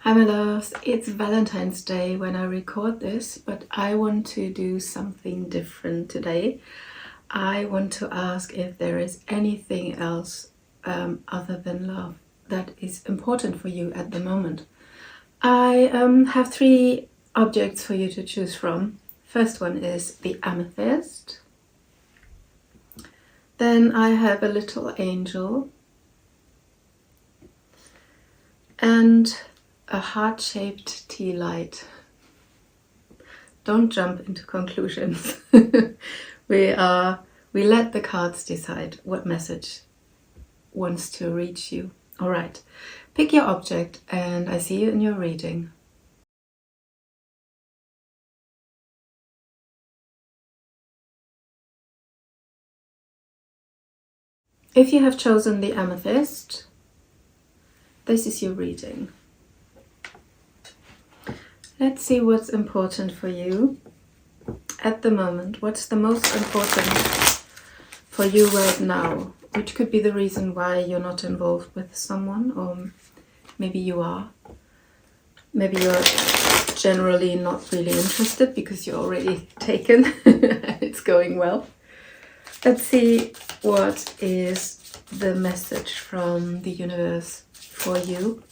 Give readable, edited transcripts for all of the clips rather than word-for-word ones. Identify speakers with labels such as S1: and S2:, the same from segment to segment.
S1: Hi my loves, it's Valentine's Day when I record this, but I want to do something different today. I want to ask if there is anything else other than love that is important for you at the moment. I have three objects for you to choose from. First one is the Amethyst. Then I have a little angel. And a heart-shaped Tealight. Don't jump into conclusions. We let the cards decide what message wants to reach you. All right, pick your object and I see you in your reading. If you have chosen the Amethyst, this is your reading. Let's see what's important for you at the moment. What's the most important for you right now? Which could be the reason why you're not involved with someone, or maybe you are. Maybe you're generally not really interested because you're already taken and it's going well. Let's see what is the message from the universe for you.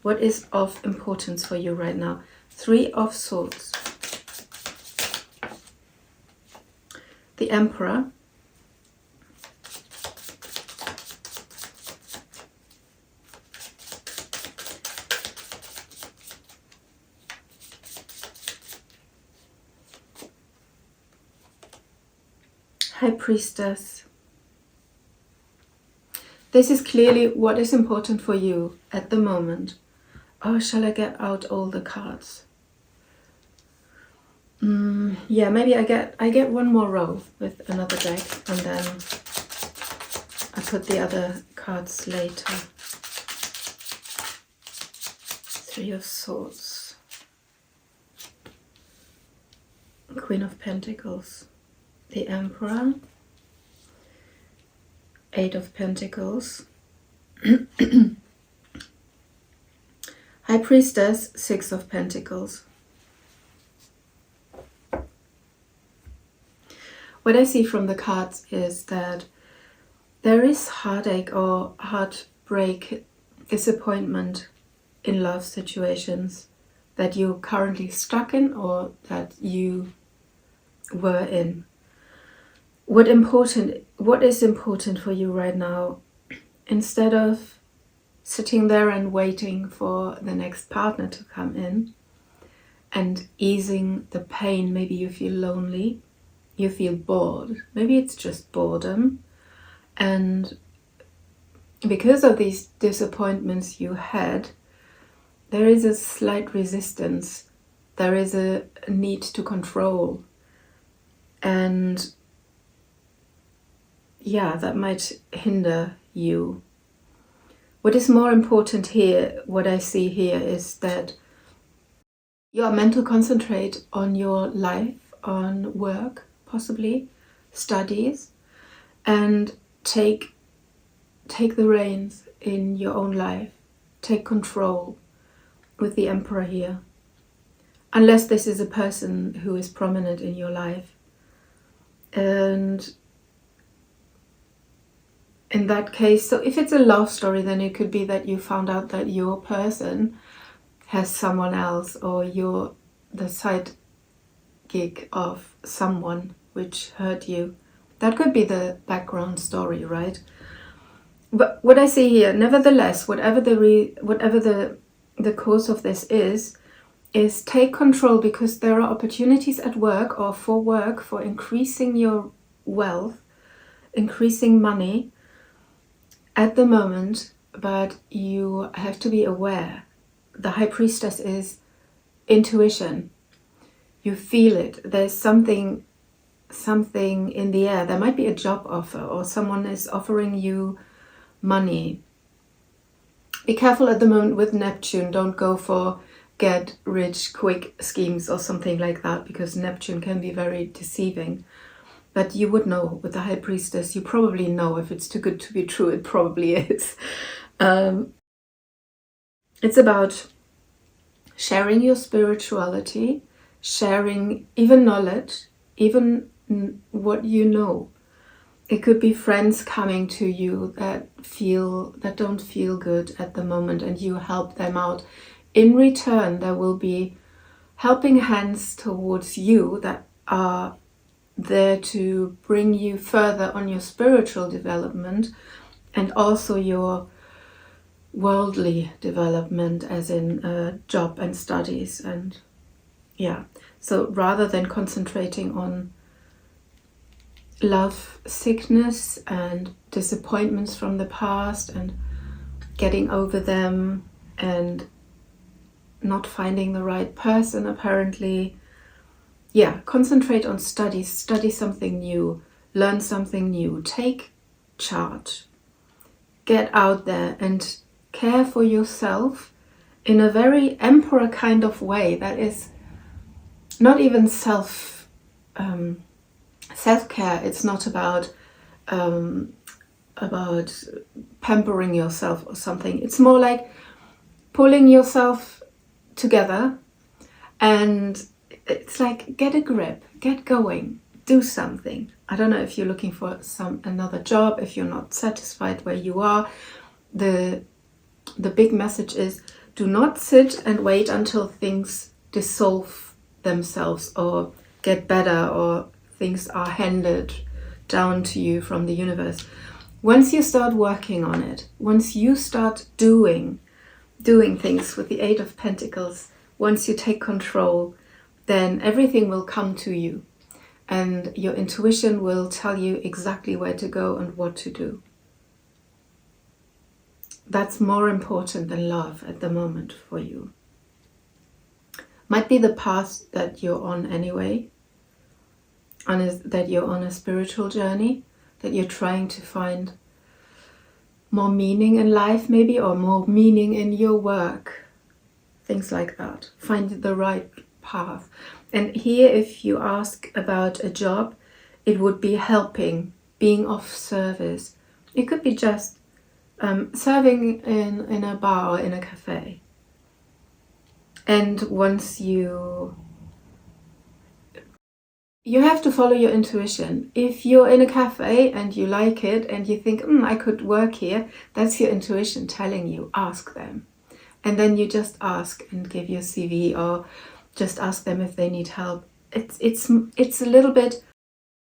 S1: What is of importance for you right now? Three of Swords. The Emperor. High Priestess. This is clearly what is important for you at the moment. Oh, shall I get out all the cards? Yeah, maybe I get one more row with another deck and then I put the other cards later. Three of Swords. Queen of Pentacles. The Emperor. Eight of Pentacles. High Priestess. Six of Pentacles. What I see from the cards is that there is heartache or heartbreak, disappointment in love situations that you're currently stuck in or that you were in. What is important for you right now, instead of sitting there and waiting for the next partner to come in and easing the pain, maybe you feel lonely, you feel bored, maybe it's just boredom, and because of these disappointments you had, there is a slight resistance, there is a need to control, and yeah, that might hinder you. What is more important here, what I see here, is that you are meant to concentrate on your life, on work, possibly studies, and take the reins in your own life, take control with the Emperor here, unless this is a person who is prominent in your life. And in that case, so if it's a love story, then it could be that you found out that your person has someone else, or you're the side gig of someone which hurt you. That could be the background story, right? But what I see here, nevertheless, whatever the cause of this is take control, because there are opportunities at work or for work for increasing your wealth, increasing money at the moment, but you have to be aware. The High Priestess is intuition. You feel it. There's something in the air. There might be a job offer, or someone is offering you money. Be careful at the moment with Neptune. Don't go for get rich quick schemes or something like that, because Neptune can be very deceiving. But you would know with the High Priestess, you probably know if it's too good to be true, it probably is. It's about sharing your spirituality, sharing even knowledge, even what you know. It could be friends coming to you that don't feel good at the moment, and you help them out. In return, there will be helping hands towards you that are there to bring you further on your spiritual development and also your worldly development, as in job and studies. And yeah, so rather than concentrating on love sickness and disappointments from the past and getting over them and not finding the right person apparently, yeah, concentrate on studies, study something new, learn something new, take charge, get out there and care for yourself in a very emperor kind of way that is not even self-care. It's not about pampering yourself or something. It's more like pulling yourself together, and it's like, get a grip, get going, do something. I don't know if you're looking for another job, if you're not satisfied where you are. The big message is, do not sit and wait until things dissolve themselves or get better or things are handed down to you from the universe. Once you start working on it, once you start doing things with the Eight of Pentacles, once you take control, then everything will come to you and your intuition will tell you exactly where to go and what to do. That's more important than love at the moment for you. Might be the path that you're on anyway, that you're on a spiritual journey, that you're trying to find more meaning in life maybe, or more meaning in your work, things like that. Find the right path. And here, if you ask about a job, it would be helping, being of service. It could be just serving in a bar or in a cafe. And once you have to follow your intuition. If you're in a cafe and you like it and you think, I could work here, that's your intuition telling you, ask them. And then you just ask and give your CV, or just ask them if they need help. It's a little bit,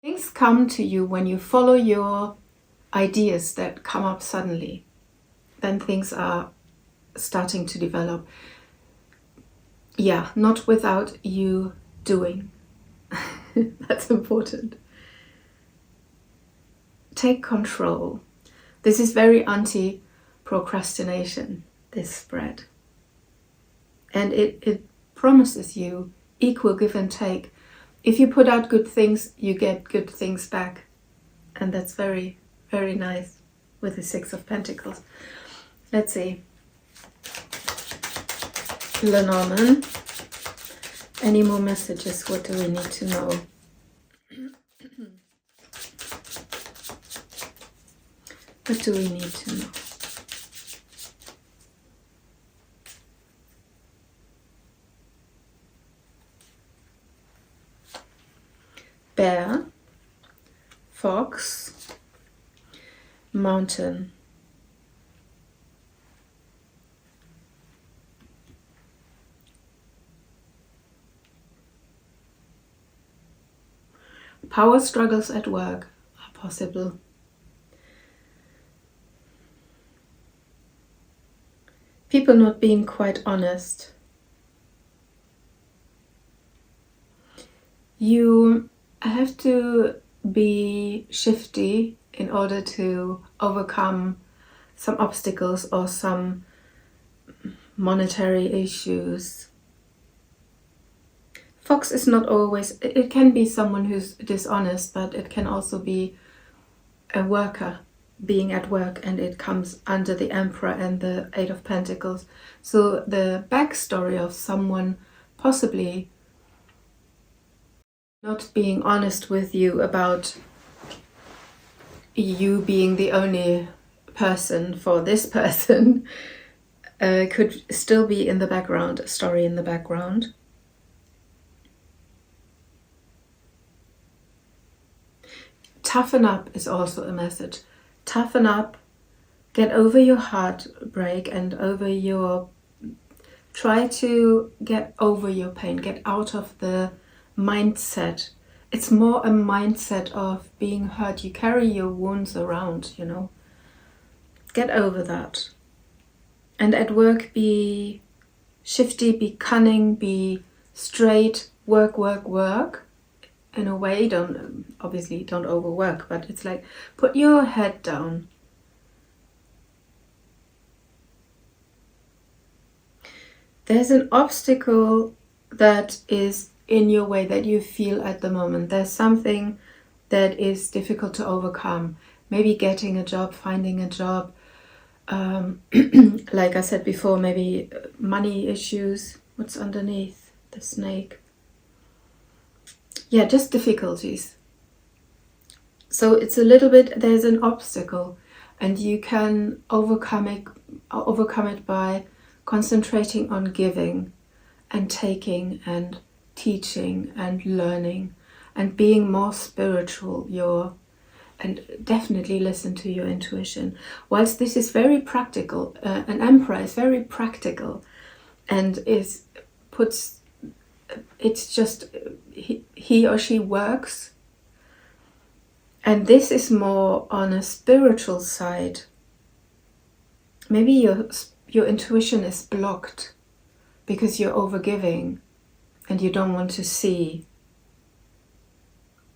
S1: things come to you when you follow your ideas that come up suddenly. Then things are starting to develop. Yeah, not without you doing. That's important. Take control. This is very anti-procrastination, this spread. And it promises you equal give and take. If you put out good things, you get good things back. And that's very, very nice with the Six of Pentacles. Let's see. Lenormand. Any more messages? What do we need to know? What do we need to know? Bear, fox, mountain. Power struggles at work are possible. People not being quite honest. You have to be shifty in order to overcome some obstacles or some monetary issues. Fox is not always, it can be someone who's dishonest, but it can also be a worker being at work, and it comes under the Emperor and the Eight of Pentacles. So the backstory of someone possibly not being honest with you about you being the only person for this person could still be in the background, a story in the background. Toughen up is also a message. Toughen up, get over your heartbreak and try to get over your pain, get out of the mindset. It's more a mindset of being hurt. You carry your wounds around, you know. Get over that. And at work, be shifty, be cunning, be straight, work. In a way, obviously don't overwork, but it's like, put your head down. There's an obstacle that is in your way that you feel at the moment. There's something that is difficult to overcome. Maybe getting a job, finding a job. Like I said before, maybe money issues. What's underneath the snake? Yeah, just difficulties. So it's a little bit, there's an obstacle, and you can overcome it by concentrating on giving and taking and teaching and learning and being more spiritual. And definitely listen to your intuition. Whilst this is very practical, an emperor is very practical, and it's just he or she works. And this is more on a spiritual side. Maybe your intuition is blocked because you're overgiving and you don't want to see.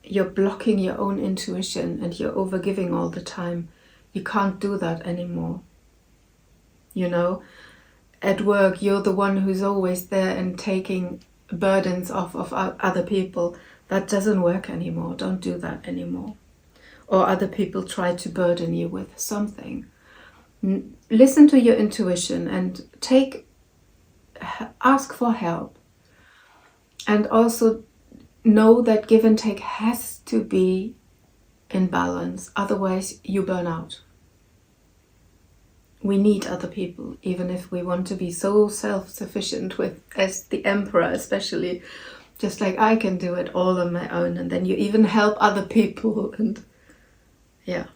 S1: You're blocking your own intuition and you're overgiving all the time. You can't do that anymore. You know, at work, you're the one who's always there and taking burdens off of other people. That doesn't work anymore. Don't do that anymore. Or other people try to burden you with something. Listen to your intuition and ask for help. And also know that give and take has to be in balance, otherwise you burn out. We need other people, even if we want to be so self-sufficient as the emperor especially, just like I can do it all on my own, and then you even help other people, and yeah.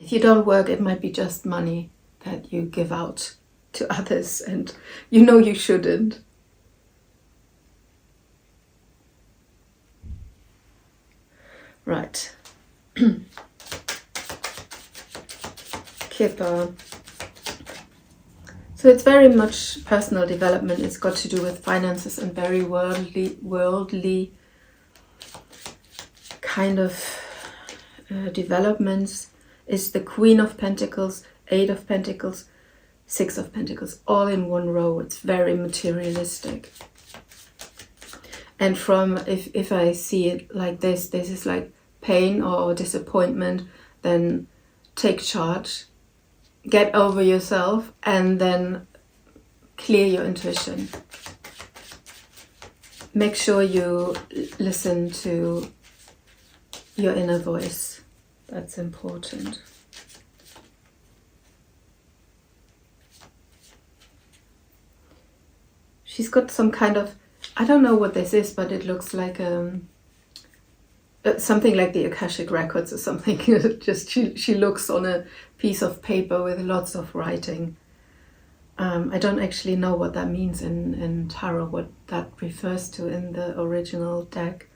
S1: If you don't work, it might be just money that you give out to others, and you know you shouldn't. Right. Kipper. So it's very much personal development. It's got to do with finances and very worldly kind of developments. Is the Queen of Pentacles, 8 of Pentacles, 6 of Pentacles, all in one row. It's very materialistic. And if I see it like this is like pain or disappointment, then take charge, get over yourself, and then clear your intuition. Make sure you listen to your inner voice. That's important. She's got some kind of, I don't know what this is, but it looks like something like the Akashic Records or something. Just she looks on a piece of paper with lots of writing. I don't actually know what that means in tarot, what that refers to in the original deck.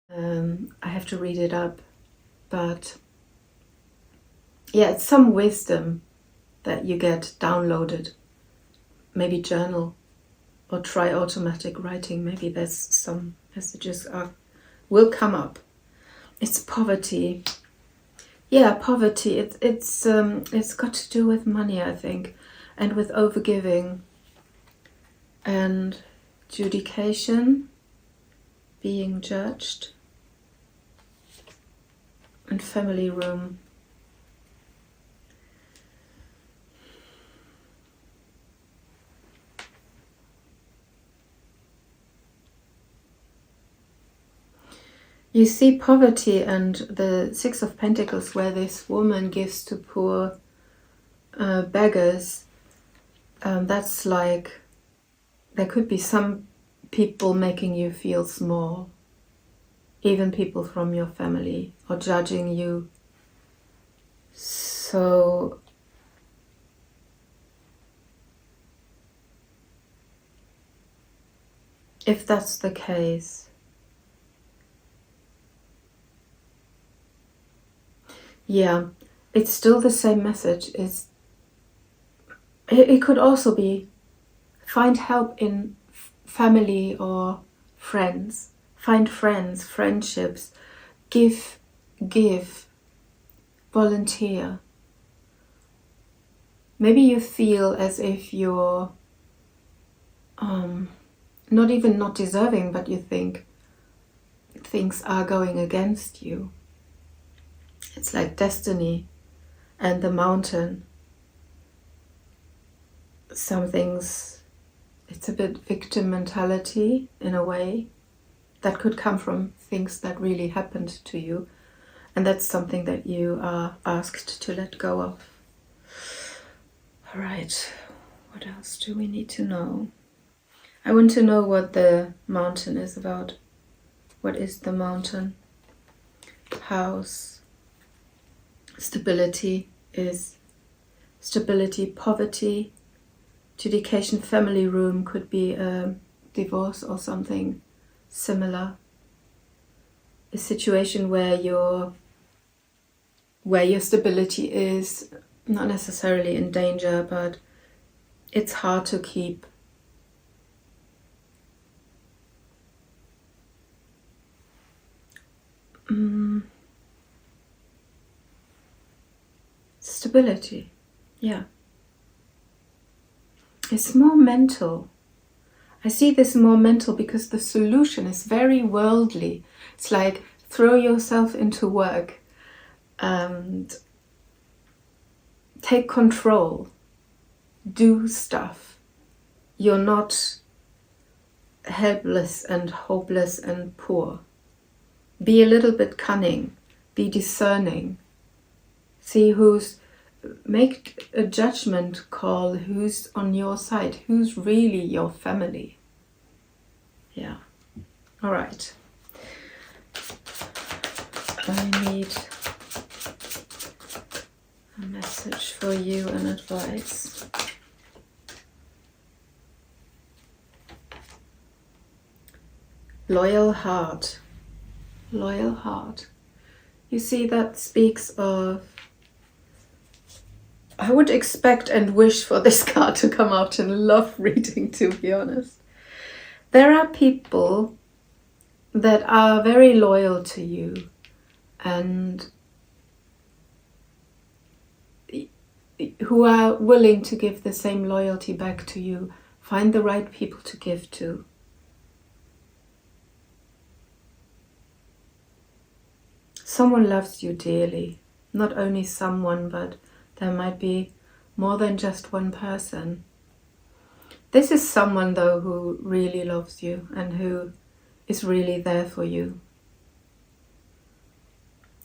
S1: I have to read it up, but yeah, it's some wisdom that you get downloaded. Maybe journal or try automatic writing. Maybe there's some messages will come up. It's poverty. Yeah, poverty. It's got to do with money, I think, and with overgiving and judication, being judged, and family room. You see poverty and the 6 of Pentacles, where this woman gives to poor beggars, that's like there could be some people making you feel small, even people from your family, or judging you. So if that's the case, yeah, it's still the same message. It could also be find help in family or friends. Find friends, friendships. Give, volunteer. Maybe you feel as if you're not even not deserving, but you think things are going against you. It's like destiny and the mountain. Some things, it's a bit victim mentality in a way. That could come from things that really happened to you. And that's something that you are asked to let go of. All right, what else do we need to know? I want to know what the mountain is about. What is the mountain? House. Stability is stability, poverty. Education, family room could be a divorce or something similar. A situation where your stability is not necessarily in danger, but it's hard to keep. Stability, yeah. It's more mental. I see this more mental because the solution is very worldly. It's like throw yourself into work and take control, do stuff. You're not helpless and hopeless and poor. Be a little bit cunning, be discerning. See make a judgment call, who's on your side, who's really your family. Yeah. All right. I need a message for you and advice. Loyal heart. Loyal heart. You see, that speaks of, I would expect and wish for this card to come out in love reading, to be honest. There are people that are very loyal to you and who are willing to give the same loyalty back to you. Find the right people to give to. Someone loves you dearly. Not only someone, but there might be more than just one person. This is someone, though, who really loves you and who is really there for you.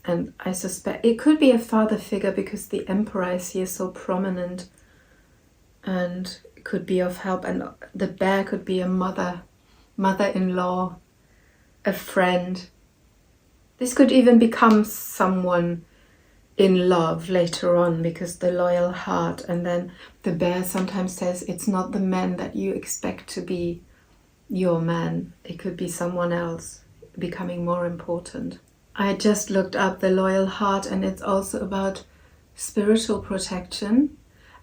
S1: And I suspect it could be a father figure because the Emperor is here so prominent and could be of help. And the bear could be a mother-in-law, a friend. This could even become someone in love later on, because the loyal heart, and then the bear sometimes says it's not the man that you expect to be your man. It could be someone else becoming more important. I just looked up the loyal heart, and it's also about spiritual protection,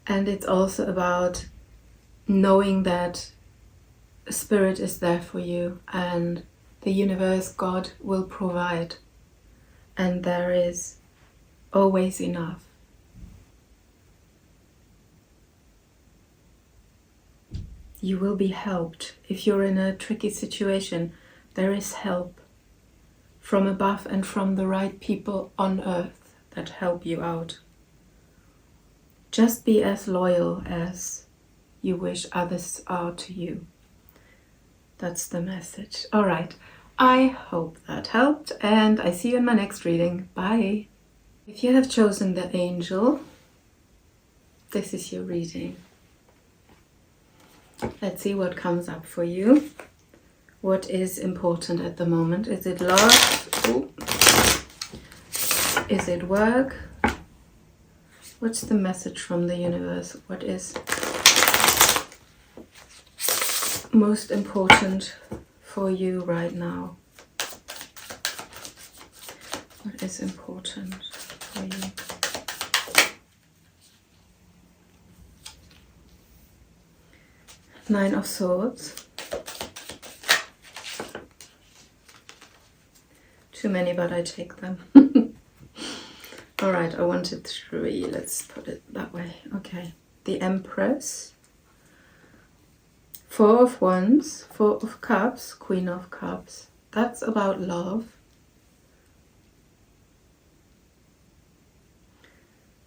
S1: and it's also about knowing that spirit is there for you and the universe, God, will provide, and there is always enough. You will be helped. If you're in a tricky situation, there is help from above and from the right people on earth that help you out. Just be as loyal as you wish others are to you. That's the message. All right. I hope that helped, and I see you in my next reading. Bye. If you have chosen the angel, this is your reading. Let's see what comes up for you. What is important at the moment? Is it love? Ooh. Is it work? What's the message from the universe? What is most important for you right now? What is important for you? Nine of Swords. Too many, but I take them. Alright, I wanted 3. Let's put it that way. Okay. The Empress. 4 of Wands. 4 of Cups. Queen of Cups. That's about love.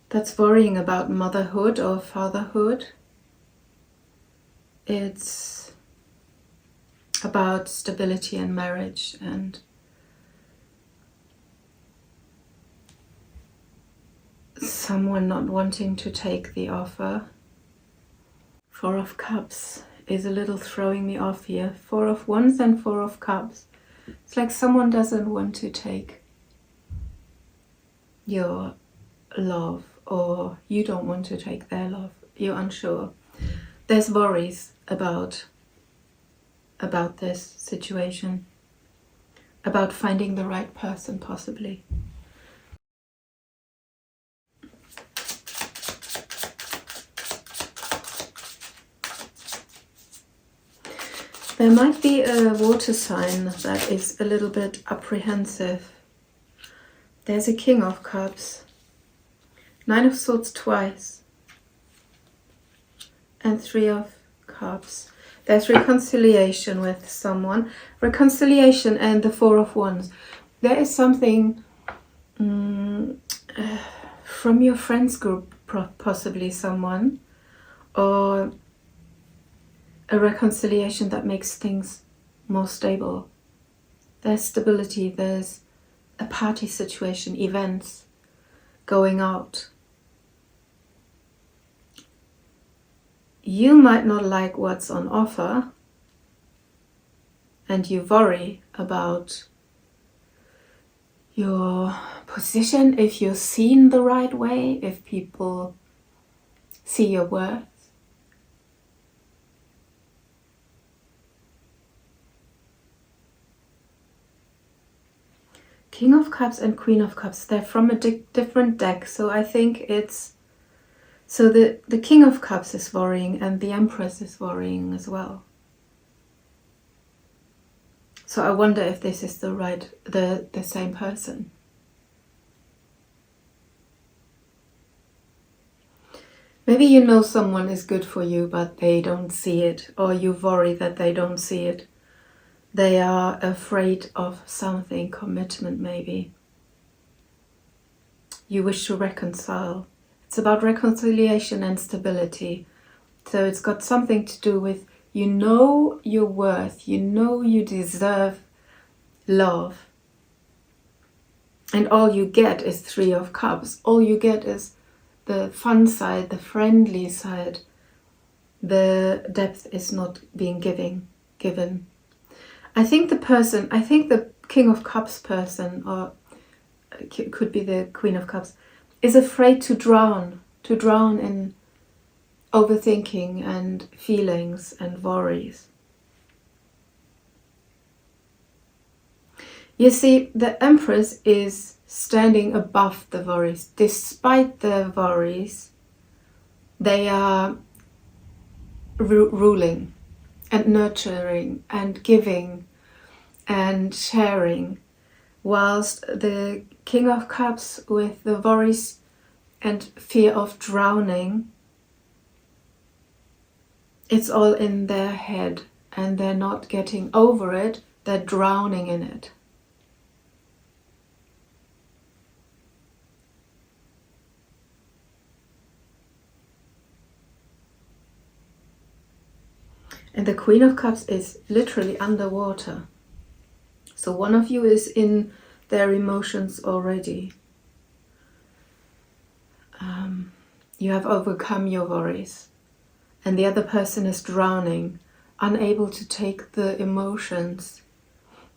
S1: That's worrying about motherhood or fatherhood. It's about stability in marriage and someone not wanting to take the offer. 4 of Cups is a little throwing me off here. 4 of Wands and 4 of Cups. It's like someone doesn't want to take your love, or you don't want to take their love. You're unsure. There's worries about this situation, about finding the right person possibly. There might be a water sign that is a little bit apprehensive. There's a King of Cups, 9 of Swords twice, and 3 of Cups. There's reconciliation with someone. Reconciliation and the 4 of Wands. There is something from your friends group, possibly someone, or a reconciliation that makes things more stable. There's stability, there's a party situation, events, going out. You might not like what's on offer and you worry about your position, if you're seen the right way, if people see your worth. King of Cups and Queen of Cups, they're from a different deck, so I think it's... So the King of Cups is worrying and the Empress is worrying as well. So I wonder if this is the same person. Maybe you know someone is good for you, but they don't see it, or you worry that they don't see it. They are afraid of something, commitment maybe. You wish to reconcile. It's about reconciliation and stability. So it's got something to do with, you know your worth, you know you deserve love. And all you get is 3 of Cups. All you get is the fun side, the friendly side. The depth is not being given. I think the King of Cups person, or it could be the Queen of Cups, is afraid to drown in overthinking and feelings and worries. You see, the Empress is standing above the worries. Despite the worries, they are ruling and nurturing and giving and sharing, whilst the King of Cups, with the worries and fear of drowning, it's all in their head and they're not getting over it, they're drowning in it. And the Queen of Cups is literally underwater. So one of you is in their emotions already. You have overcome your worries. And the other person is drowning, unable to take the emotions.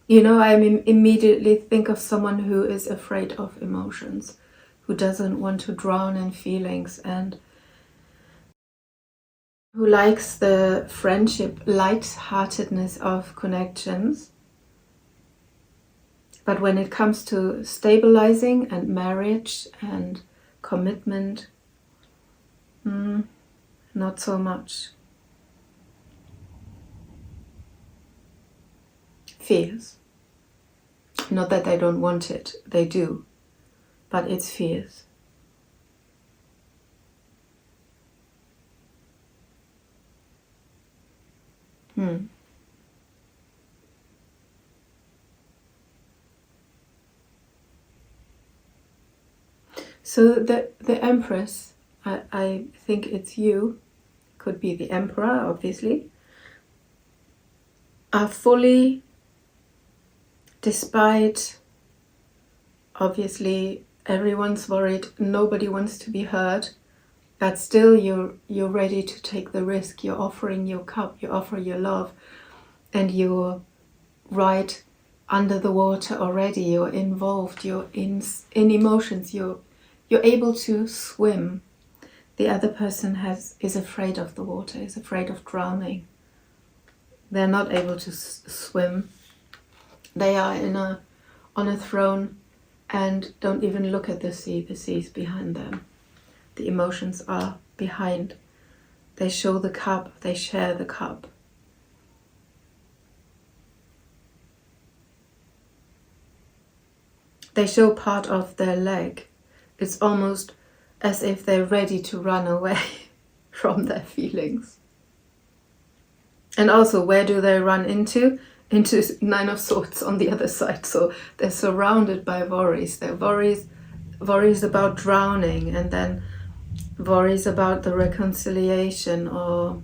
S1: You know, I immediately think of someone who is afraid of emotions, who doesn't want to drown in feelings, and who likes the friendship, light-heartedness of connections. But when it comes to stabilizing and marriage and commitment, not so much. Fears. Not that they don't want it, they do, but it's fears. So the Empress, I think it's you, could be the Emperor, obviously, are fully, despite, obviously, everyone's worried, nobody wants to be hurt, but still you're ready to take the risk. You're offering your cup, you offer your love, and you're right under the water already. You're involved, you're in emotions, you're able to swim. The other person is afraid of the water, is afraid of drowning. They're not able to swim. They are on a throne and don't even look at the sea. The sea's behind them. The emotions are behind. They show the cup, they share the cup. They show part of their leg. It's almost as if they're ready to run away from their feelings. And also, where do they run into? Into Nine of Swords on the other side. So they're surrounded by worries. They're worries about drowning, and then worries about the reconciliation, or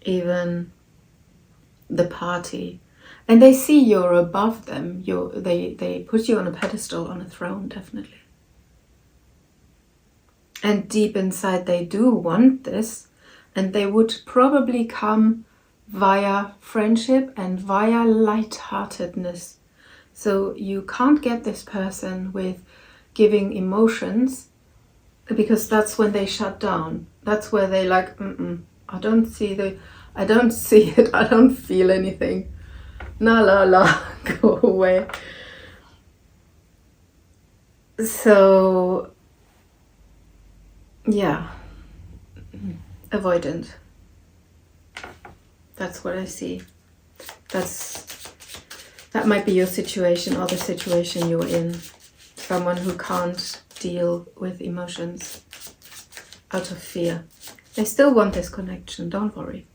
S1: even the party. And they see you're above them. They put you on a pedestal, on a throne, definitely. And deep inside they do want this, and they would probably come via friendship and via lightheartedness. So you can't get this person with giving emotions, because that's when they shut down. That's where they like, I don't see it, I don't feel anything. Na la la, go away. So, yeah, avoidant. That's what I see. That might be your situation, or the situation you're in. Someone who can't deal with emotions out of fear. They still want this connection, don't worry.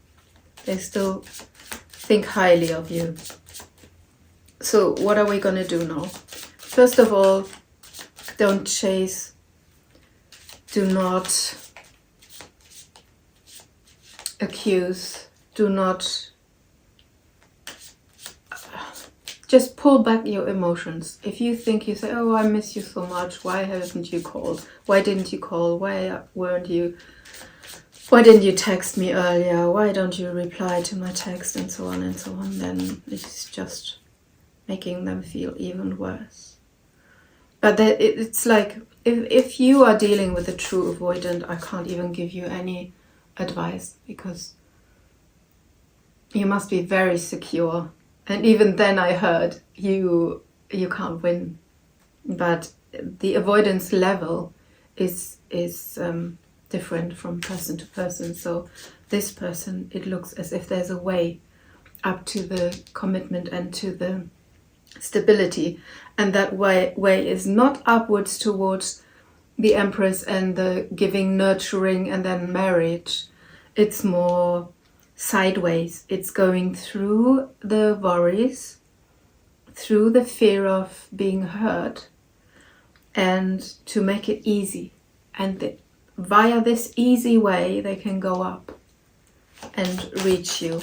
S1: They still think highly of you. So what are we going to do now? First of all, don't chase. Do not accuse. Do not... Just pull back your emotions. If you think, you say, oh, I miss you so much. Why haven't you called? Why didn't you call? Why didn't you text me earlier? Why don't you reply to my text? And so on and so on. Then it's just making them feel even worse. But it's like, if you are dealing with a true avoidant, I can't even give you any advice, because you must be very secure. And even then I heard you can't win. But the avoidance level is different from person to person. So this person, it looks as if there's a way up to the commitment and to the stability. And that way is not upwards towards the Empress and the giving, nurturing, and then marriage. It's more sideways. It's going through the worries, through the fear of being hurt, and to make it easy. And via this easy way, they can go up and reach you.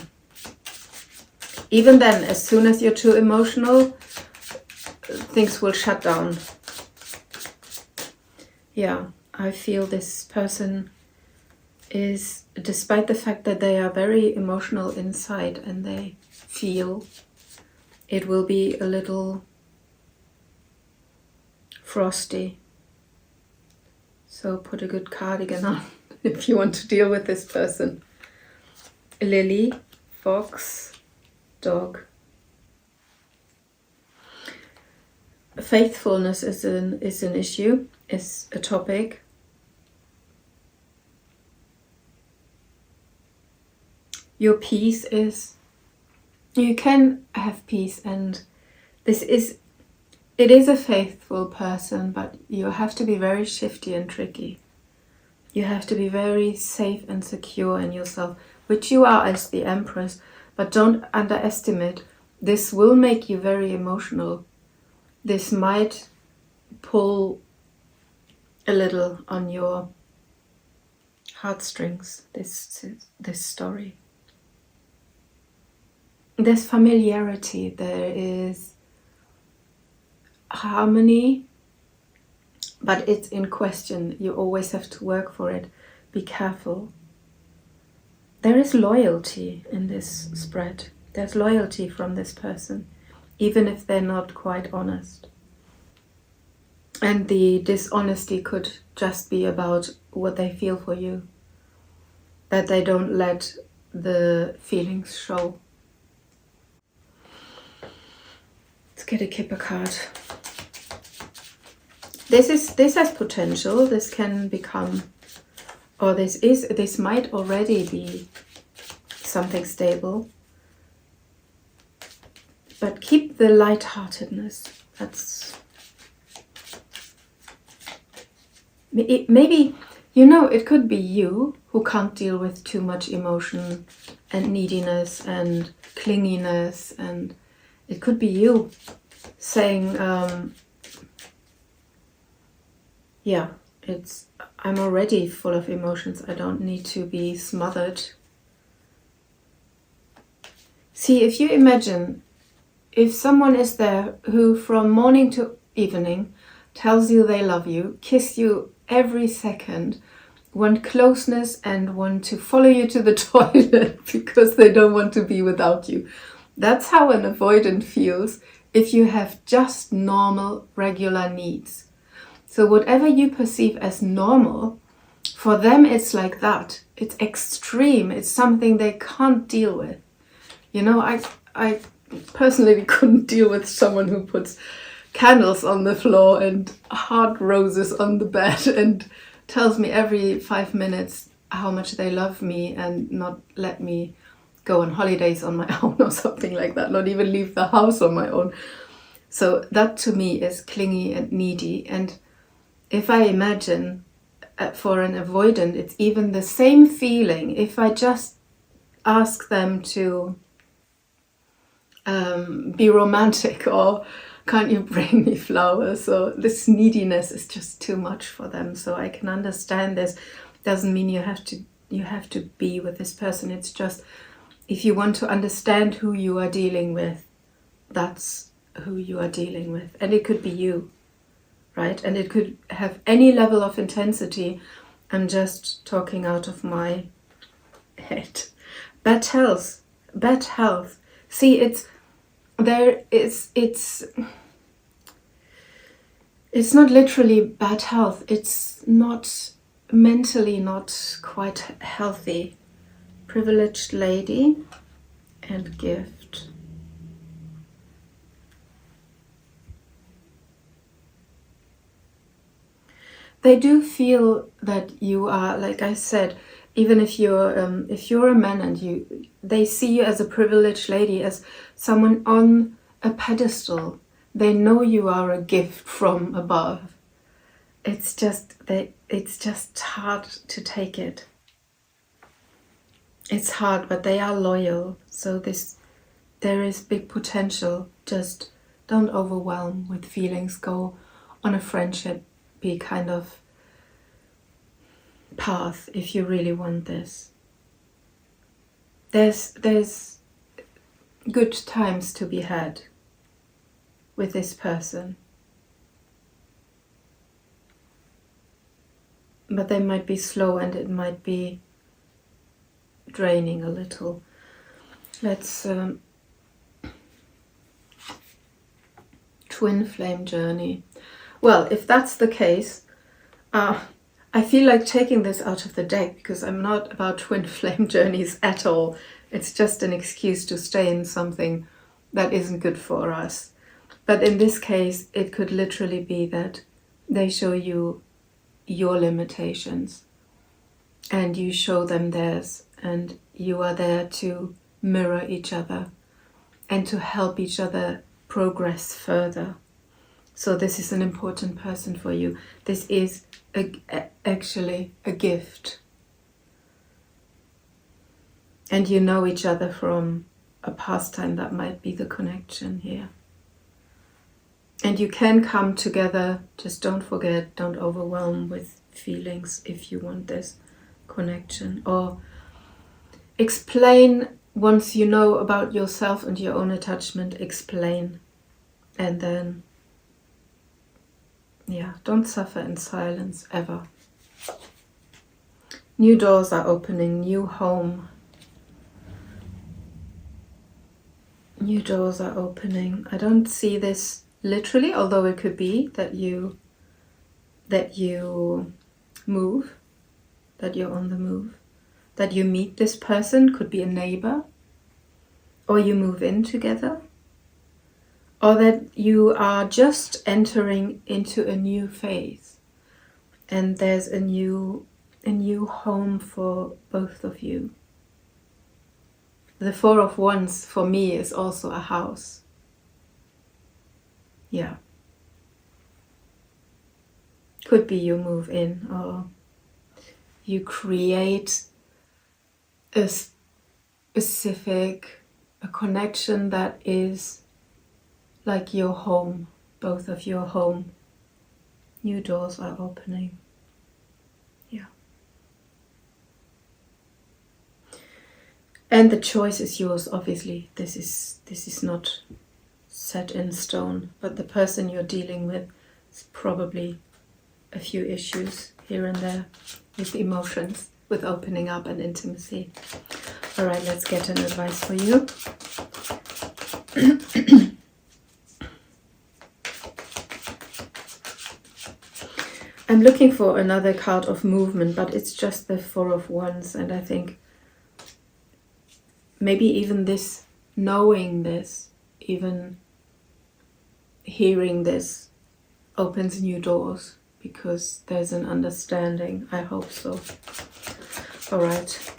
S1: Even then, as soon as you're too emotional, things will shut down. Yeah, I feel this person is, despite the fact that they are very emotional inside and they feel, it will be a little frosty. So put a good cardigan on if you want to deal with this person. Lily, fox, dog. Faithfulness is an issue, is a topic. Your peace is, you can have peace, and it is a faithful person, but you have to be very shifty and tricky. You have to be very safe and secure in yourself, which you are as the Empress, but don't underestimate. This will make you very emotional. This might pull a little on your heartstrings, this story. There's familiarity, there is harmony, but it's in question. You always have to work for it. Be careful. There is loyalty in this spread. There's loyalty from this person, even if they're not quite honest. And the dishonesty could just be about what they feel for you, that they don't let the feelings show. Let's get a Kipper card. This has potential. This can become, or this might already be something stable. But keep the lightheartedness. That's maybe, it could be you who can't deal with too much emotion and neediness and clinginess, and it could be you saying, yeah, I'm already full of emotions. I don't need to be smothered. See, if you imagine, if someone is there who from morning to evening tells you they love you, kiss you every second, want closeness and want to follow you to the toilet because they don't want to be without you. That's how an avoidant feels if you have just normal, regular needs. So whatever you perceive as normal, for them it's like that. It's extreme. It's something they can't deal with. I personally couldn't deal with someone who puts candles on the floor and heart roses on the bed and tells me every 5 minutes how much they love me and not let me go on holidays on my own or something like that, not even leave the house on my own. So that to me is clingy and needy. And if I imagine for an avoidant, it's even the same feeling. If I just ask them to be romantic, or can't you bring me flowers, so this neediness is just too much for them. So I can understand this. Doesn't mean you have to be with this person. It's just, if you want to understand who you are dealing with, that's who you are dealing with. And it could be you, right? And it could have any level of intensity. I'm just talking out of my head. Bad health. See, it's not literally bad health. It's not mentally not quite healthy. Privileged lady and gift. They do feel that you are, like I said, even if you're a man and they see you as a privileged lady, as someone on a pedestal. They know you are a gift from above. It's just hard to take it. It's hard, but they are loyal. So there is big potential. Just don't overwhelm with feelings. Go on a friendship, be kind of path if you really want this. There's good times to be had. with this person. But they might be slow and it might be draining a little. Let's twin flame journey. Well, if that's the case, I feel like taking this out of the deck because I'm not about twin flame journeys at all. It's just an excuse to stay in something that isn't good for us. But in this case, it could literally be that they show you your limitations and you show them theirs, and you are there to mirror each other and to help each other progress further. So this is an important person for you. This is actually a gift. And you know each other from a past time. That might be the connection here. And you can come together. Just don't forget, don't overwhelm with feelings if you want this connection. Or explain once you know about yourself and your own attachment, explain. And then, yeah, don't suffer in silence ever. New doors are opening, new home. New doors are opening. I don't see this literally, although it could be that you move, that you're on the move, that you meet this person, could be a neighbor, or you move in together, or that you are just entering into a new phase and there's a new home for both of you. The Four of Wands for me is also a house. Yeah. Could be you move in, or you create a specific, a connection that is like your home, both of your home. New doors are opening. Yeah. And the choice is yours, obviously. This is not set in stone, but the person you're dealing with is probably a few issues here and there with emotions, with opening up and intimacy. All right, let's get an advice for you. I'm looking for another card of movement, but it's just the Four of Wands, and I think maybe even this, knowing this, even hearing this, opens new doors because there's an understanding. I hope so. All right.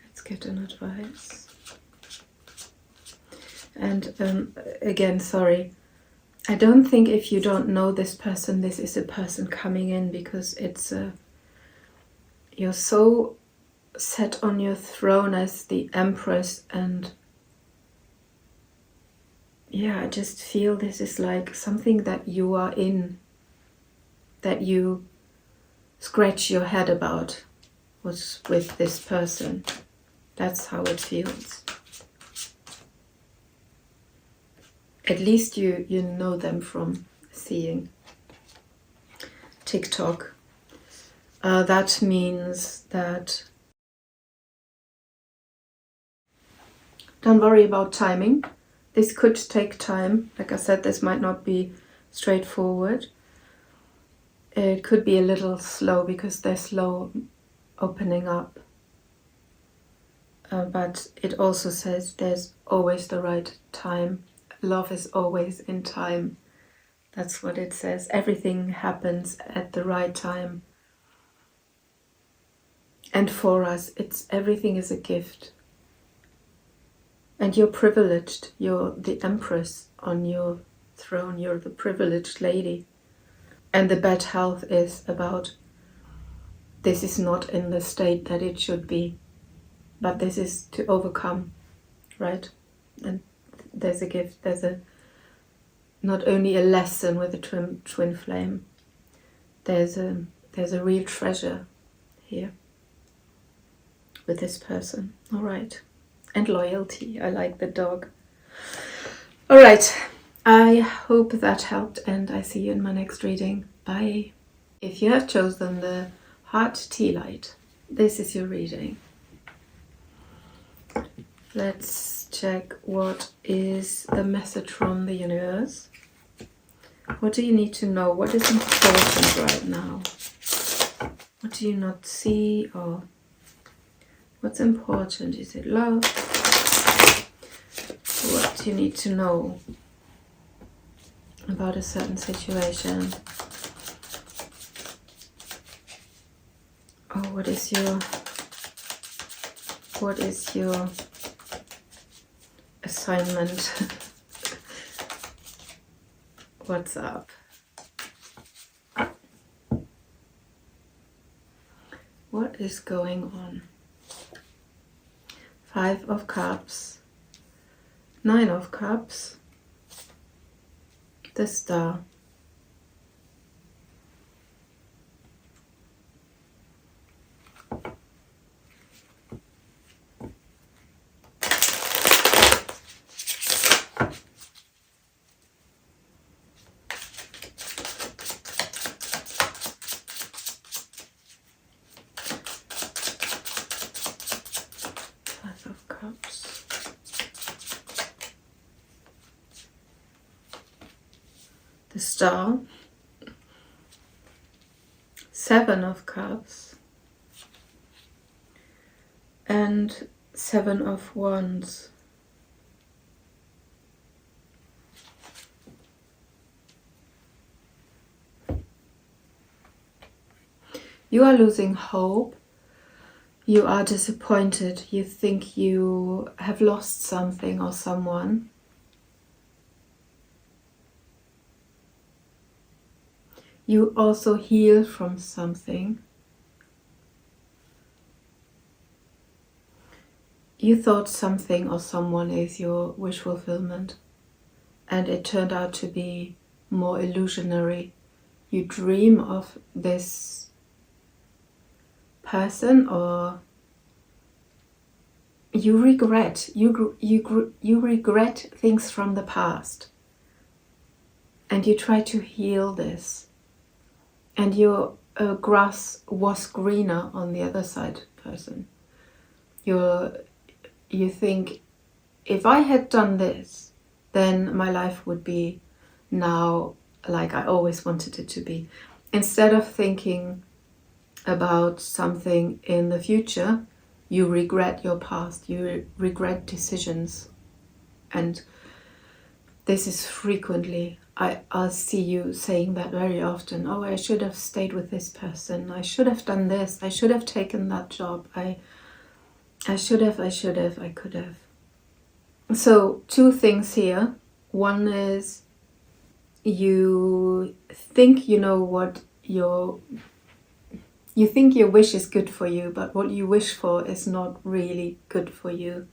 S1: Let's get an advice. And again, sorry. I don't think if you don't know this person, this is a person coming in, because it's you're so set on your throne as the Empress, and yeah, I just feel this is like something that you are in, that you scratch your head about was with this person. That's how it feels. At least you know them from seeing TikTok. That means that don't worry about timing. This could take time. Like I said, this might not be straightforward. It could be a little slow because they're slow opening up. But it also says there's always the right time. Love is always in time. That's what it says. Everything happens at the right time. And for us, everything is a gift. And you're privileged. You're the Empress on your throne. You're the privileged lady. And the bad health is about, this is not in the state that it should be. But this is to overcome, right? And there's a gift. There's not only a lesson with the twin flame. There's a real treasure here. with this person. All right. And loyalty. I like the dog. All right. I hope that helped, and I see you in my next reading. Bye. If you have chosen the Heart Tealight, this is your reading. Let's check what is the message from the universe. What do you need to know? What is important right now? What do you not see, or what's important? Is it love? What do you need to know about a certain situation? Oh, what is your assignment? What's up? What is going on? 5 of Cups, 9 of Cups, the Star. The Star, 7 of Cups, and 7 of Wands. You are losing hope. You are disappointed. You think you have lost something or someone. You also heal from something. You thought something or someone is your wish fulfillment, and it turned out to be more illusionary. You dream of this person, or you regret. You regret things from the past, and you try to heal this. And your grass was greener on the other side, person. You think, if I had done this, then my life would be now like I always wanted it to be. Instead of thinking about something in the future, you regret your past. You regret decisions. And this is frequently, I'll see you saying that very often. Oh, I should have stayed with this person. I should have done this. I should have taken that job. I could have. So 2 things here. One is you think you know what you think your wish is good for you, but what you wish for is not really good for you.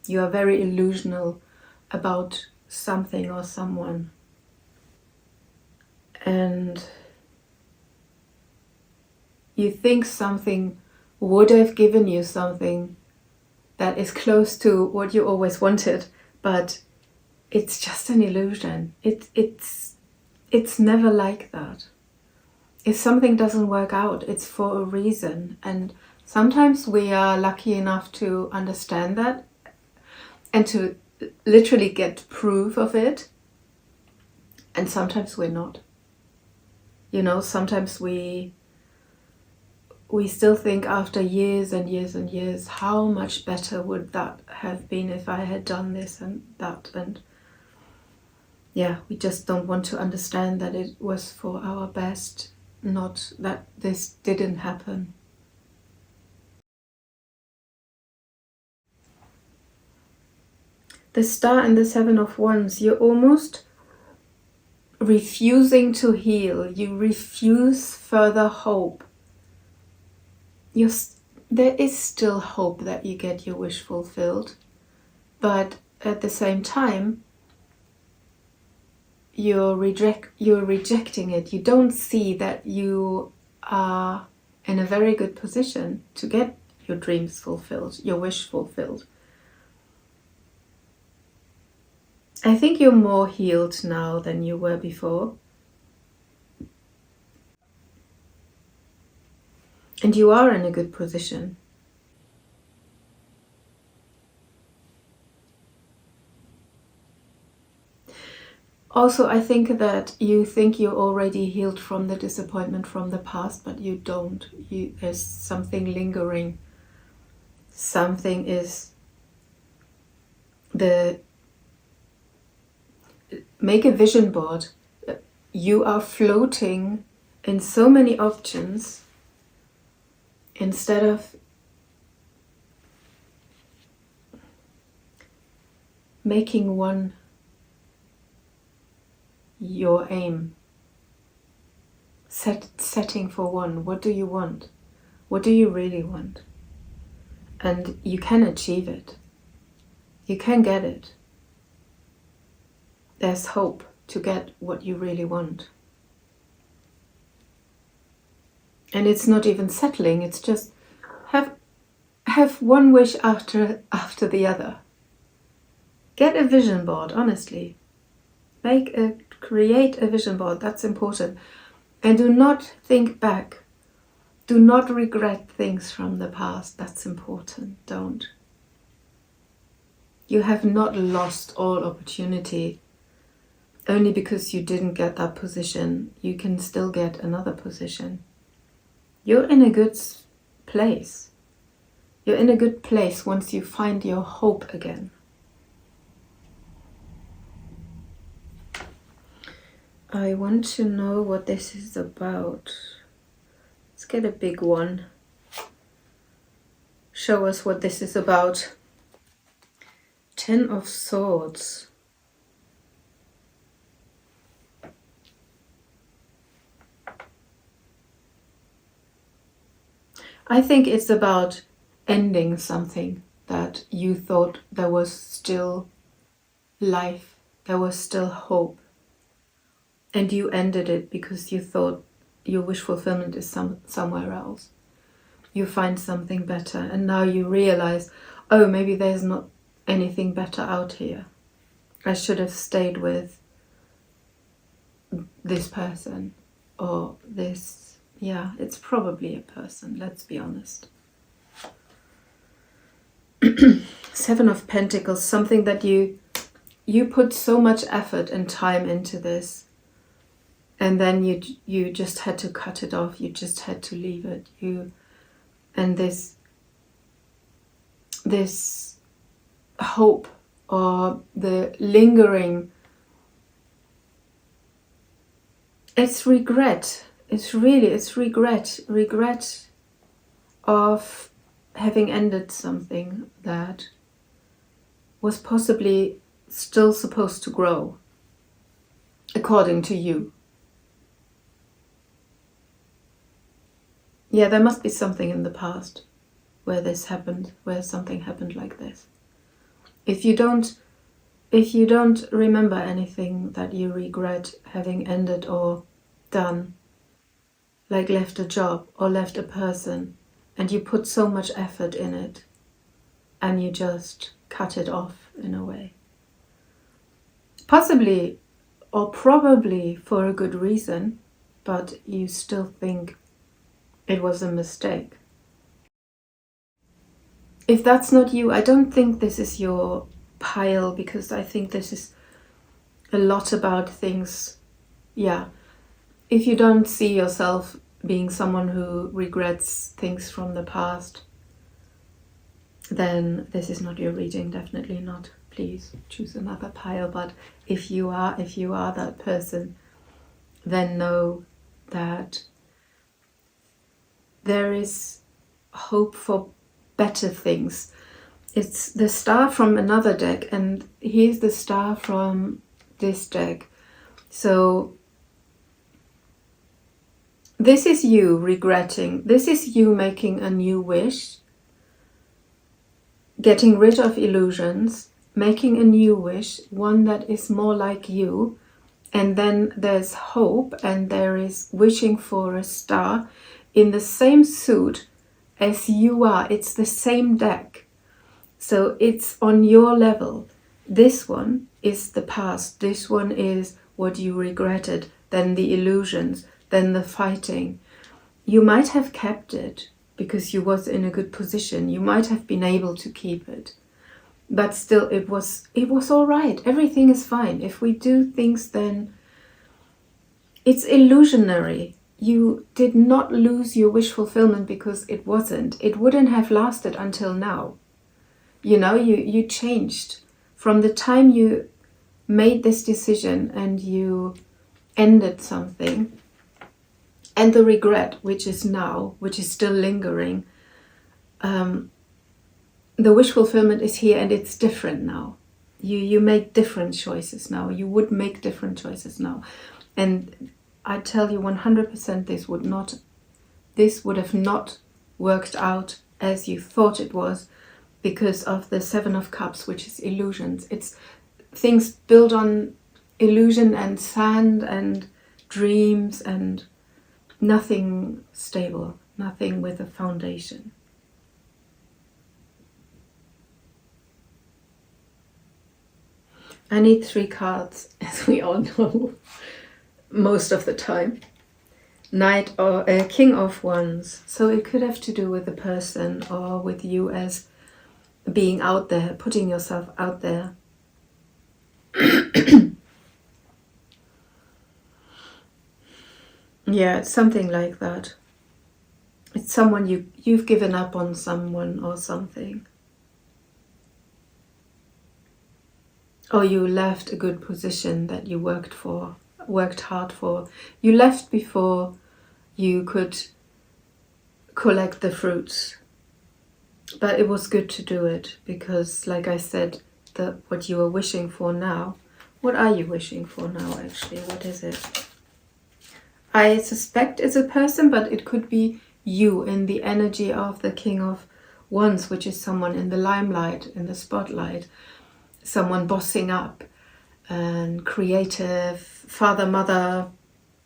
S1: You are very illusional about something or someone. And you think something would have given you something that is close to what you always wanted, but it's just an illusion. It's never like that. If something doesn't work out, it's for a reason. And sometimes we are lucky enough to understand that and to literally get proof of it. And sometimes we're not. You know, sometimes we still think after years and years and years, how much better would that have been if I had done this and that. And yeah, we just don't want to understand that it was for our best, not that this didn't happen. The Star and the 7 of Wands, you're almost refusing to heal. You refuse further hope. There is still hope that you get your wish fulfilled, but at the same time, you're rejecting it. You don't see that you are in a very good position to get your dreams fulfilled, your wish fulfilled. I think you're more healed now than you were before. And you are in a good position. Also, I think that you think you're already healed from the disappointment from the past, but you don't. There's something lingering. Something is make a vision board. You are floating in so many options instead of making one your aim. Setting for one. What do you want? What do you really want? And you can achieve it. You can get it. There's hope to get what you really want. And it's not even settling, it's just have one wish after the other. Get a vision board, honestly. Create a vision board, that's important. And do not think back. Do not regret things from the past, that's important. Don't. You have not lost all opportunity. Only because you didn't get that position, you can still get another position. You're in a good place. You're in a good place once you find your hope again. I want to know what this is about. Let's get a big one. Show us what this is about. 10 of Swords. I think it's about ending something that you thought there was still life, there was still hope. And you ended it because you thought your wish fulfillment is somewhere else. You find something better and now you realize, oh, maybe there's not anything better out here. I should have stayed with this person or this. Yeah, it's probably a person, let's be honest. 7 of Pentacles, something that you put so much effort and time into this. And then you just had to cut it off. You just had to leave it. And this hope or the lingering, it's regret. It's regret of having ended something that was possibly still supposed to grow, according to you. Yeah, there must be something in the past where this happened, where something happened like this. If you don't remember anything that you regret having ended or done, like left a job or left a person, and you put so much effort in it, and you just cut it off in a way. Possibly or probably for a good reason, but you still think it was a mistake. If that's not you, I don't think this is your pile, because I think this is a lot about things. Yeah, if you don't see yourself being someone who regrets things from the past, then this is not your reading, definitely not. Please choose another pile. But if you are that person, then know that there is hope for better things. It's the star from another deck, and here's the star from this deck. So this is you regretting. This is you making a new wish, getting rid of illusions, making a new wish, one that is more like you. And then there's hope, and there is wishing for a star in the same suit as you are. It's the same deck. So it's on your level. This one is the past. This one is what you regretted. Then the illusions. Then the fighting. You might have kept it because you was in a good position. You might have been able to keep it. But still, it was all right. Everything is fine. If we do things, then it's illusionary. You did not lose your wish fulfillment because it wasn't. It wouldn't have lasted until now. You know, you changed. From the time you made this decision and you ended something, and the regret, which is now, which is still lingering, the wish fulfillment is here and it's different now. You make different choices now. You would make different choices now. And I tell you 100% this would have not worked out as you thought it was because of the Seven of Cups, which is illusions. It's things built on illusion and sand and dreams and nothing stable, nothing with a foundation. I need 3 cards, as we all know, most of the time. Knight or King of Wands. So it could have to do with the person or with you as being out there, putting yourself out there. Yeah, it's something like that. It's someone you've given up on someone or something. Or you left a good position that you worked hard for. You left before you could collect the fruits. But it was good to do it because, like I said, what you were wishing for now. What are you wishing for now, actually? What is it? I suspect it's a person, but it could be you in the energy of the King of Wands, which is someone in the limelight, in the spotlight. Someone bossing up and creative, father, mother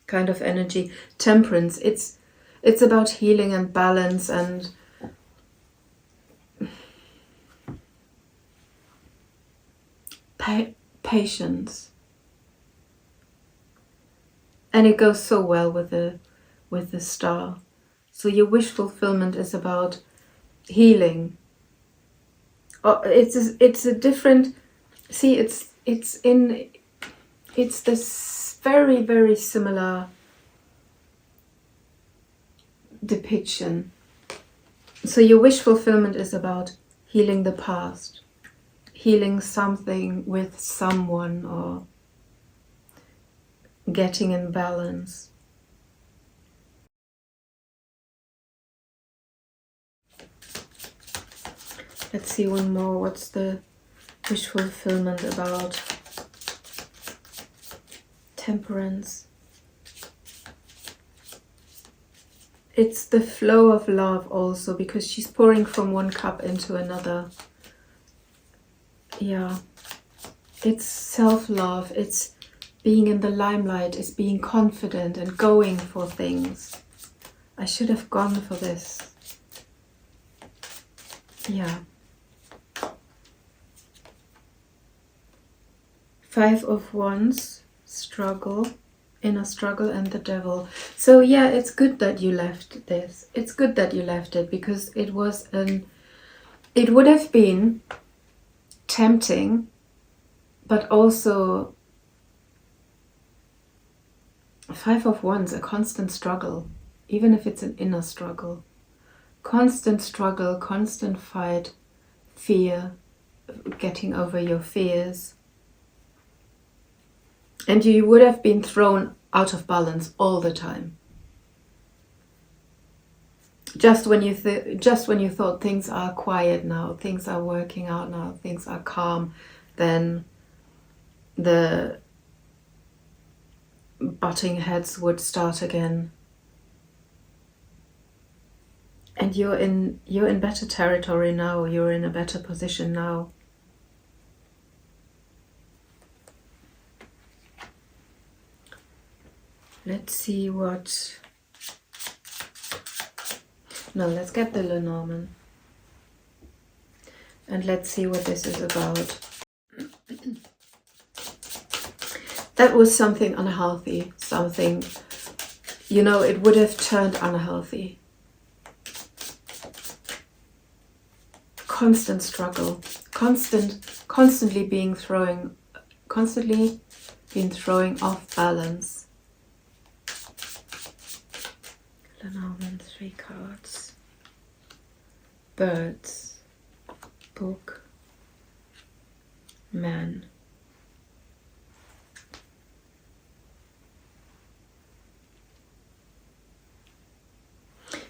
S1: kind of energy. Temperance, it's about healing and balance and patience. And it goes so well with the star. So your wish fulfillment is about healing. It's a different. See, it's this very, very similar depiction. So your wish fulfillment is about healing the past, healing something with someone, or getting in balance. Let's see one more. What's the wish fulfillment about? Temperance. It's the flow of love also, because she's pouring from one cup into another. Yeah. It's self-love. It's being in the limelight. It's being confident and going for things. I should have gone for this. Yeah. 5 of Wands, struggle, inner struggle, and the Devil. So yeah, it's good that you left this. It's good that you left it, because it would have been tempting, but also 5 of Wands, a constant struggle, even if it's an inner struggle. Constant struggle, constant fight, fear, getting over your fears. And you would have been thrown out of balance all the time. Just when you thought things are quiet now, things are working out now, things are calm, then the butting heads would start again. And you're in better territory now. You're in a better position now. Let's see what... No, let's get the Lenormand. And let's see what this is about. That was something unhealthy, something, you know, it would have turned unhealthy. Constant struggle, constantly being thrown off balance. Lenormand, 3 cards. Birds, book, man.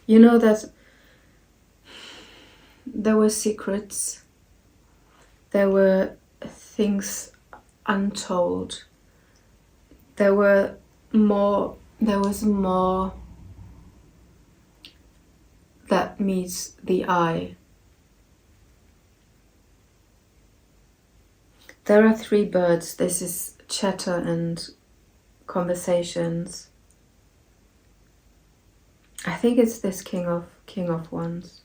S1: You know that there were secrets, there were things untold, there was more that meets the eye. There are 3 birds. This is chatter and conversations. I think it's this King of Wands.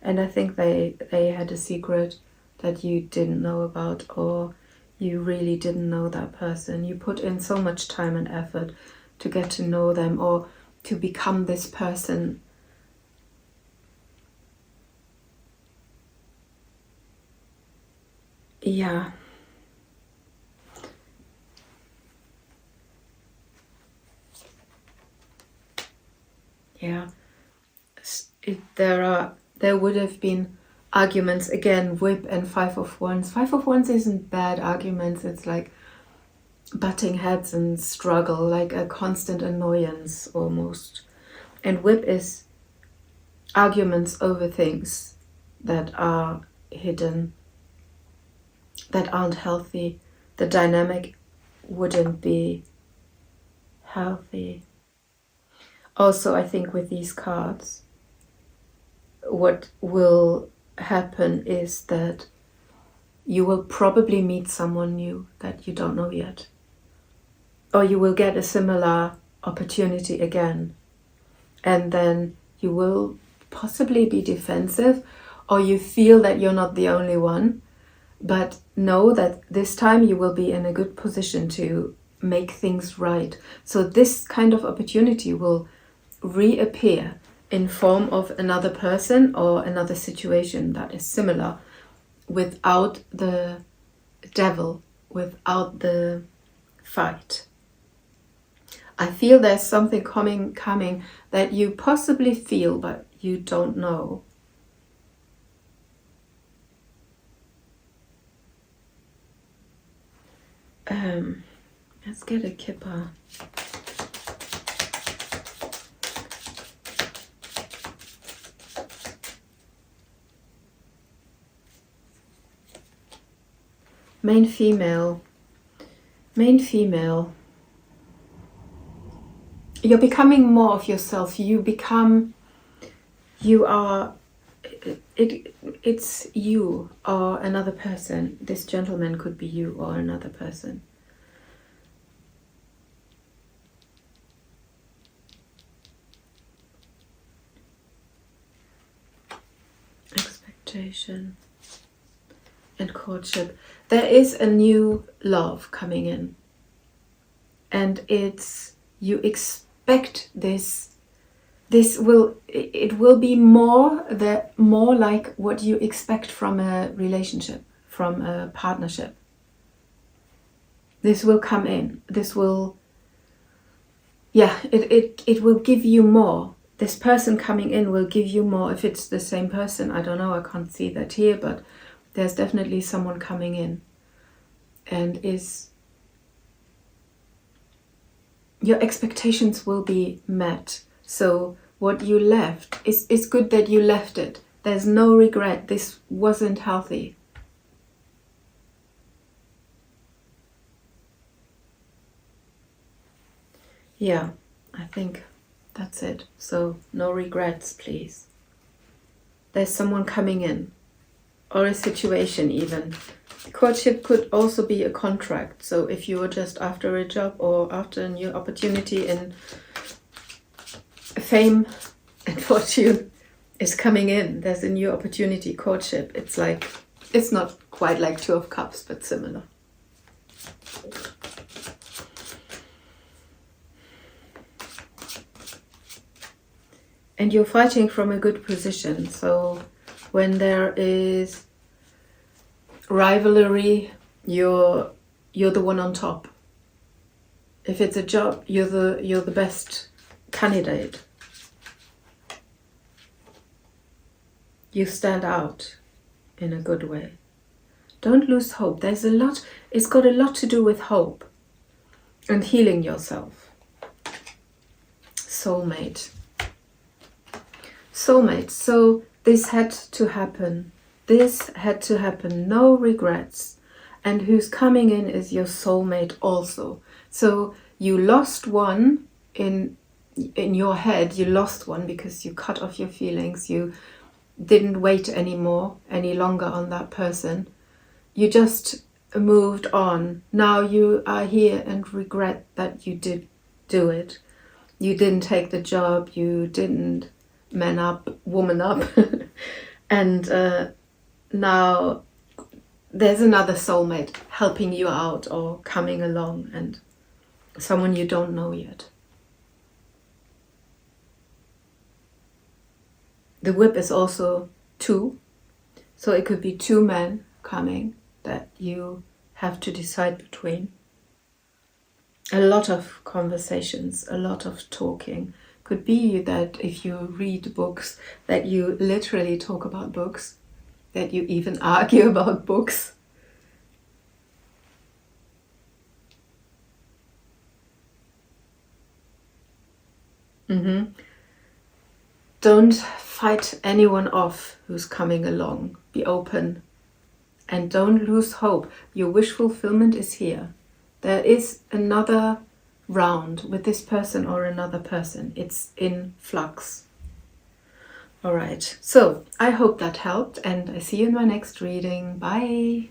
S1: And I think they had a secret that you didn't know about, or you really didn't know that person. You put in so much time and effort to get to know them or to become this person. Yeah. Yeah. There would have been arguments, again, whip and 5 of Wands. 5 of Wands isn't bad arguments, it's like butting heads and struggle, like a constant annoyance almost. And whip is arguments over things that are hidden, that aren't healthy. The dynamic wouldn't be healthy. Also, I think with these cards, what will happen is that you will probably meet someone new that you don't know yet. Or you will get a similar opportunity again. And then you will possibly be defensive, or you feel that you're not the only one. But know that this time you will be in a good position to make things right. So this kind of opportunity will reappear in form of another person or another situation that is similar, without the devil, without the fight. I feel there's something coming that you possibly feel but you don't know. Let's get a Kipper. Main female. You're becoming more of yourself. It's you or another person. This gentleman could be you or another person. Expectation and courtship. There is a new love coming in, and you expect this. It will be more like what you expect from a relationship, from a partnership. This will come in. This will, it will give you more. This person coming in will give you more. If it's the same person, I don't know, I can't see that here, but there's definitely someone coming in, and your expectations will be met. So what you left, it's good that you left it. There's no regret. This wasn't healthy. Yeah, I think that's it. So no regrets, please. There's someone coming in, or a situation even. Courtship could also be a contract. So if you were just after a job or after a new opportunity in fame and fortune, is coming in. There's a new opportunity, courtship. It's like, it's not quite like Two of Cups, but similar. And you're fighting from a good position. So when there is rivalry, you're the one on top. If it's a job, you're the best candidate. You stand out in a good way. Don't lose hope. There's a lot, it's got a lot to do with hope and healing yourself. Soulmate. Soulmate. So this had to happen. This had to happen. No regrets. And who's coming in is your soulmate also. So you lost one in your head. You lost one because you cut off your feelings. You didn't wait any longer on that person. You just moved on. Now you are here and regret that you did do it. You didn't take the job. You didn't man up, woman up. And now there's another soulmate helping you out or coming along, and someone you don't know yet. The whip is also 2. So it could be 2 men coming that you have to decide between. A lot of conversations, a lot of talking. Could be that if you read books, that you literally talk about books, that you even argue about books. Don't fight anyone off who's coming along. Be open and don't lose hope. Your wish fulfillment is here. There is another round with this person or another person. It's in flux. All right, so I hope that helped, and I see you in my next reading. Bye.